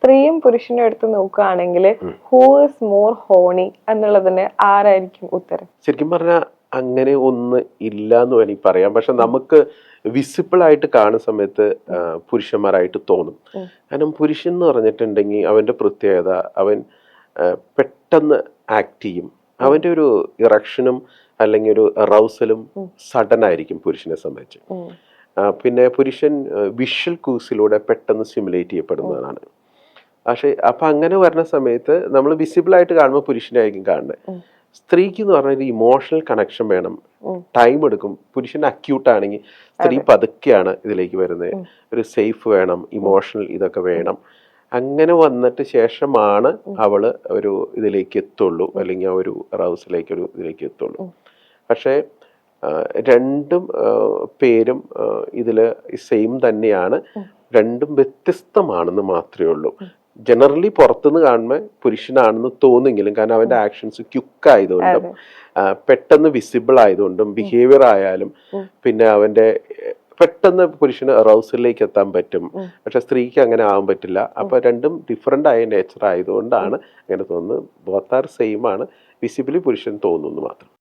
സ്ത്രീയും പുരുഷനും എടുത്ത് നോക്കുകയാണെങ്കിൽ ഹൂ ഇസ് മോർ ഹോണി എന്നുള്ളതിന് ആരായിരിക്കും ഉത്തരം? ശരിക്കും പറഞ്ഞാൽ അങ്ങനെ ഒന്ന് ഇല്ല എന്ന് വേണമെങ്കിൽ പറയാം. പക്ഷെ നമുക്ക് വിസിബിൾ ആയിട്ട് കാണുന്ന സമയത്ത് പുരുഷന്മാരായിട്ട് തോന്നും. കാരണം പുരുഷൻ എന്ന് പറഞ്ഞിട്ടുണ്ടെങ്കിൽ അവന്റെ പ്രത്യേകത, അവൻ പെട്ടെന്ന് ആക്ട് ചെയ്യും. അവന്റെ ഒരു ഇറക്ഷനും അല്ലെങ്കിൽ ഒരു റൗസലും സഡൻ ആയിരിക്കും പുരുഷനെ സംബന്ധിച്ച്. പിന്നെ പുരുഷൻ വിഷ്വൽ കൂസിലൂടെ പെട്ടെന്ന് സ്റ്റിമുലേറ്റ് ചെയ്യപ്പെടുന്നതാണ്. പക്ഷെ അപ്പൊ അങ്ങനെ വരുന്ന സമയത്ത് നമ്മൾ വിസിബിൾ ആയിട്ട് കാണുമ്പോൾ പുരുഷനായിരിക്കും കാണുന്നത്. സ്ത്രീക്ക് എന്ന് പറഞ്ഞാൽ ഒരു ഇമോഷണൽ കണക്ഷൻ വേണം, ടൈം എടുക്കും. പുരുഷൻ അക്യൂട്ട് ആണെങ്കിൽ സ്ത്രീ പതുക്കെയാണ് ഇതിലേക്ക് വരുന്നത്. ഒരു സേഫ് വേണം, ഇമോഷണൽ ഇതൊക്കെ വേണം. അങ്ങനെ വന്നിട്ട് ശേഷമാണ് അവള് ഒരു ഇതിലേക്ക് എത്തുള്ളൂ, അല്ലെങ്കിൽ ആ ഒരു റൗസിലേക്ക് ഒരു ഇതിലേക്ക് എത്തുള്ളൂ. പക്ഷേ രണ്ടും പേരും ഇതില് സെയിം തന്നെയാണ്, രണ്ടും വ്യത്യസ്തമാണെന്ന് മാത്രമേ ഉള്ളൂ. ജനറലി പുറത്തുനിന്ന് കാണുമ്പോൾ പുരുഷനാണെന്ന് തോന്നുമെങ്കിലും, കാരണം അവന്റെ ആക്ഷൻസ് ക്യുക്ക് ആയതുകൊണ്ടും പെട്ടെന്ന് വിസിബിൾ ആയതുകൊണ്ടും ബിഹേവിയർ ആയാലും, പിന്നെ അവന്റെ പെട്ടെന്ന് പുരുഷന് റൗസിലേക്ക് എത്താൻ പറ്റും. പക്ഷെ സ്ത്രീക്ക് അങ്ങനെ ആവാൻ പറ്റില്ല. അപ്പൊ രണ്ടും ഡിഫറെന്റ് ആയ നേച്ചർ ആയതുകൊണ്ടാണ് അങ്ങനെ തോന്നുന്നത്. ബോത്ത് ആർ സെയിം ആണ്, വിസിബിളി പുരുഷൻ തോന്നുന്നു മാത്രം.